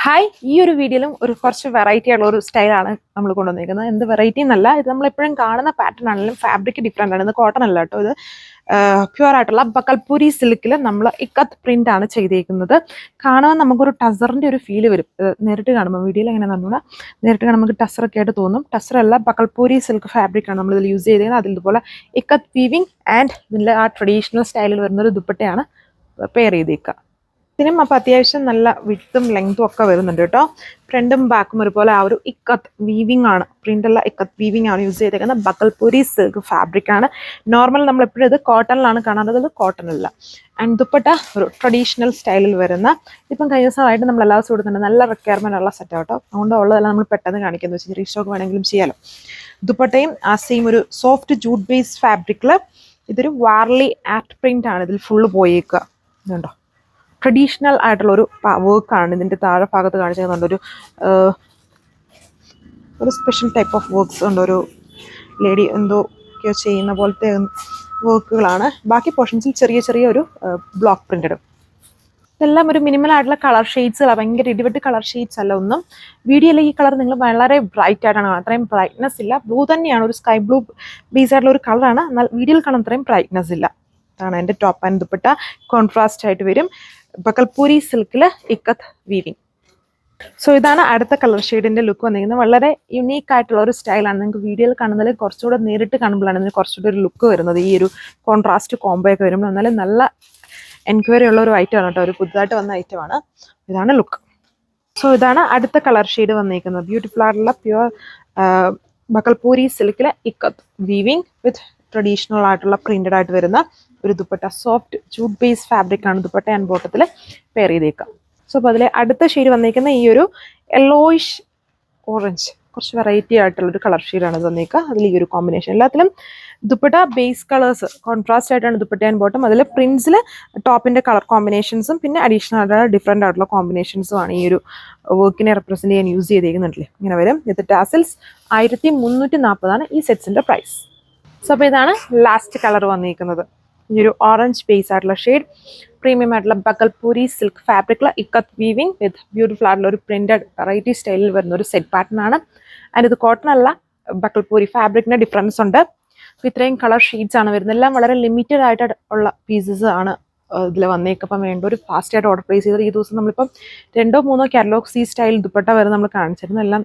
Hi, ഈ ഒരു വീഡിയോയിലും കുറച്ച് വെറൈറ്റി ഉള്ള ഒരു സ്റ്റൈലാണ് നമ്മൾ കൊണ്ടുവന്നിരിക്കുന്നത്. എന്ത് വെറൈറ്റി എന്നല്ല, ഇത് നമ്മളെപ്പോഴും കാണുന്ന പാറ്റേൺ ആണെങ്കിലും ഫാബ്രിക് ഡിഫറെൻ്റ് ആണ്. ഇത് കോട്ടൺ അല്ല കേട്ടോ, ഇത് പ്യുവർ ആയിട്ടുള്ള ബക്കൽപൂരി സിൽക്കിൽ നമ്മൾ ഇക്കത്ത് പ്രിന്റ് ആണ് ചെയ്തേക്കുന്നത്. കാണുമ്പോൾ നമുക്കൊരു ടസറിൻ്റെ ഒരു ഫീല് വരും. നേരിട്ട് കാണുമ്പോൾ വീഡിയോയിൽ എങ്ങനെയാണെന്ന് പറഞ്ഞാൽ നേരിട്ട് കാണുമ്പോൾ നമുക്ക് ടസറൊക്കെ ആയിട്ട് തോന്നും. ടസറല്ല, ബക്കൽപൂരി സിൽക്ക് ഫാബ്രിക് ആണ് നമ്മളിതിൽ യൂസ് ചെയ്തേക്കുന്നത്. അതിൽ ഇതുപോലെ ഇക്കത്ത് വീവിങ് ആൻഡ് ഇതിൻ്റെ ആ ട്രഡീഷണൽ സ്റ്റൈലിൽ വരുന്നൊരു ദുപ്പട്ടയാണ് പെയർ ചെയ്തേക്കുക. ഇതിനും അപ്പോൾ അത്യാവശ്യം നല്ല വിഡ്ത്തും ലെങ്ത്തും ഒക്കെ വരുന്നുണ്ട് കേട്ടോ. ഫ്രണ്ടും ബാക്കും ഒരുപോലെ ആ ഒരു ഇക്കത്ത് വീവിങ് ആണ്, പ്രിൻ്റുള്ള ഇക്കത്ത് വീവിങ് ആണ് യൂസ് ചെയ്തേക്കുന്നത്. ബക്കൽപൂരി സിൽക്ക് ഫാബ്രിക് ആണ്. നോർമൽ നമ്മളെപ്പോഴും ഇത് കോട്ടണിലാണ് കാണാറുള്ളത്, ഇത് കോട്ടൺ അല്ല. ആൻഡ് ദുപ്പട്ട ഒരു ട്രഡീഷണൽ സ്റ്റൈലിൽ വരുന്ന, ഇപ്പം കഴിഞ്ഞ ദിവസമായിട്ട് നമ്മൾ എല്ലാ ദിവസവും കൊടുക്കുന്നുണ്ട്. നല്ല റിക്വയർമെൻ്റ് ഉള്ള സെറ്റ് കേട്ടോ, അതുകൊണ്ട് ഉള്ളതെല്ലാം നമ്മൾ പെട്ടെന്ന് കാണിക്കുന്നത് വെച്ചാൽ റീസ്റ്റോക്ക് വേണമെങ്കിലും ചെയ്യാലോ. ദുപ്പട്ടയും ആ സെയിം ഒരു സോഫ്റ്റ് ജൂട്ട് ബേസ്ഡ് ഫാബ്രിക്കിൽ ഇതൊരു വാർലി ആർട്ട് പ്രിൻ്റ് ആണ് ഇതിൽ ഫുള്ള് പോയേക്കുക. ഇതുണ്ടോ, ട്രഡീഷണൽ ആയിട്ടുള്ള ഒരു വർക്കാണ് ഇതിൻ്റെ താഴെ ഭാഗത്ത് കാണിച്ചിരുന്നുണ്ട്. ഒരു സ്പെഷ്യൽ ടൈപ്പ് ഓഫ് വർക്ക്സ് ഉണ്ട്, ഒരു ലേഡി എന്തൊക്കെയോ ചെയ്യുന്ന പോലത്തെ വർക്കുകളാണ്. ബാക്കി പോർഷൻസിൽ ചെറിയ ചെറിയ ഒരു ബ്ലോക്ക് പ്രിന്റഡ്. ഇതെല്ലാം ഒരു മിനിമൽ ആയിട്ടുള്ള കളർ ഷെയ്ഡ്സുകളാണ്, ഭയങ്കര ഇടിവെട്ട് കളർ ഷെയ്ഡ്സ് അല്ല ഒന്നും. വീഡിയോയിൽ ഈ കളർ നിങ്ങൾ വളരെ ബ്രൈറ്റ് ആയിട്ടാണ് കാണുന്നത്, അത്രയും ബ്രൈറ്റ്നെസ് ഇല്ല. ബ്ലൂ തന്നെയാണ്, ഒരു സ്കൈ ബ്ലൂ ബേസ് ആയിട്ടുള്ള ഒരു കളറാണ്, എന്നാൽ വീഡിയോയിൽ കാണുന്ന അത്രയും ബ്രൈറ്റ്നെസ് ഇല്ല. അതാണ് എൻ്റെ ടോപ്പ് ആൻഡ് ദുപ്പട്ട. കോൺട്രാസ്റ്റ് ആയിട്ട് വരും, ബക്കൽപൂരി സിൽക്കിൽ ഇക്കത്ത് വീവിങ്. സോ ഇതാണ് അടുത്ത കളർ ഷെയ്ഡിൻ്റെ ലുക്ക് വന്നിരിക്കുന്നത്. വളരെ യുണീക്ക് ആയിട്ടുള്ള ഒരു സ്റ്റൈലാണ്. നിങ്ങൾക്ക് വീഡിയോയിൽ കാണുന്നതിൽ കുറച്ചുകൂടെ നേരിട്ട് കാണുമ്പോഴാണ് ഇതിന് കുറച്ചുകൂടെ ഒരു ലുക്ക് വരുന്നത്. ഈ ഒരു കോൺട്രാസ്റ്റ് കോംബോ ഒക്കെ വരുമ്പോൾ എന്നാലും നല്ല എൻക്വയറി ഉള്ള ഒരു ഐറ്റമാണ് കേട്ടോ, ഒരു പുതുതായിട്ട് വന്ന ഐറ്റമാണ്. ഇതാണ് ലുക്ക്. സോ ഇതാണ് അടുത്ത കളർ ഷെയ്ഡ് വന്നിരിക്കുന്നത്. ബ്യൂട്ടിഫുൾ ആയിട്ടുള്ള പ്യുവർ ബക്കൽപൂരി സിൽക്കിൽ ഇക്കത്ത് വീവിങ് വിത്ത് ട്രഡീഷണൽ ആയിട്ടുള്ള പ്രിന്റഡ് ആയിട്ട് വരുന്ന ഒരു dupatta. Soft jute base fabric ആണ് ദുപ്പട്ട ആൻഡ് ബോട്ടത്തിൽ പെയർ ചെയ്തേക്കാം. സോ അപ്പോൾ അതിലെ അടുത്ത ഷെയ്ഡ് വന്നിരിക്കുന്ന ഈ ഒരു യെല്ലോയിഷ് ഓറഞ്ച്, കുറച്ച് വെറൈറ്റി ആയിട്ടുള്ളൊരു കളർ ഷെയ്ഡാണ് ഇത് വന്നേക്കുക. അതിൽ ഈ ഒരു കോമ്പിനേഷൻ എല്ലാത്തിലും ദുപ്പട്ട ബേസ് കളേഴ്സ് കോൺട്രാസ്റ്റ് ആയിട്ടാണ് ദുപ്പട്ട ആൻഡ് ബോട്ടം. അതിൽ പ്രിൻസിൽ ടോപ്പിൻ്റെ കളർ കോമ്പിനേഷൻസും പിന്നെ അഡീഷണൽ ആയിട്ടുള്ള ഡിഫറെൻ്റ് ആയിട്ടുള്ള കോമ്പിനേഷൻസും ആണ് ഈ ഒരു വർക്കിനെ റെപ്രസെൻറ്റ് ചെയ്യാൻ യൂസ് ചെയ്തേക്കുന്നുണ്ടല്ലേ. ഇങ്ങനെ വരും. ഇത് ടാസിൽസ് 1340 ഈ സെറ്റ്സിൻ്റെ പ്രൈസ്. സോ അപ്പോൾ ഇതാണ് ലാസ്റ്റ് കളർ വന്നിരിക്കുന്നത്. ഈ ഒരു ഓറഞ്ച് ബേസ് ആയിട്ടുള്ള ഷെയ്ഡ്, പ്രീമിയം ആയിട്ടുള്ള ബക്കൽപൂരി സിൽക്ക് ഫാബ്രിക്കിൽ ഇക്കത്ത് വീവിങ് വിത്ത് ബ്യൂട്ടിഫുൾ ആയിട്ടുള്ള ഒരു പ്രിന്റഡ് വെറൈറ്റി സ്റ്റൈലിൽ വരുന്ന ഒരു സെറ്റ് പാറ്റേൺ ആണ്. ആൻഡ് ഇത് കോട്ടൺ അല്ല, ബക്കൽപൂരി ഫാബ്രിക്കിന് ഡിഫറൻസ് ഉണ്ട്. അപ്പോൾ ഇത്രയും കളർ ഷെയ്ഡ്സ് ആണ് വരുന്നത്. എല്ലാം വളരെ ലിമിറ്റഡ് ആയിട്ട് ഉള്ള പീസസ് ആണ് ഇതിൽ വന്നേക്കും. അപ്പം വേണ്ട ഒരു ഫാസ്റ്റ് ആയിട്ട് ഓർഡർ പ്ലേസ് ചെയ്തത്. ഈ ദിവസം നമ്മളിപ്പം 2-3 കാറ്റലോഗ്സ് ഈ സ്റ്റൈൽ ദുപ്പട്ട വരെ നമ്മൾ കാണിച്ചിരുന്നു. എല്ലാം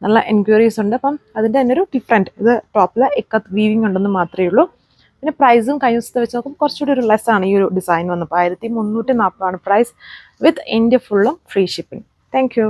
നല്ല എൻക്വയറീസ് ഉണ്ട്. അപ്പം അതിൻ്റെ തന്നെ ഒരു ഡിഫറെൻറ്റ്, ഇത് ടോപ്പിൽ ഇക്കത്ത് വീവിങ് ഉണ്ടെന്ന് മാത്രമേ ഉള്ളൂ. പിന്നെ പ്രൈസും കഴിഞ്ഞ ദിവസത്തെ വെച്ച് നോക്കുമ്പോൾ കുറച്ചുകൂടി ഒരു ലെസ് ആണ് ഈ ഒരു ഡിസൈൻ വന്നപ്പോൾ. 1340 പ്രൈസ് വിത്ത് ഇന്ത്യ ഫുള്ളും ഫ്രീ ഷിപ്പിംഗ്. Thank you.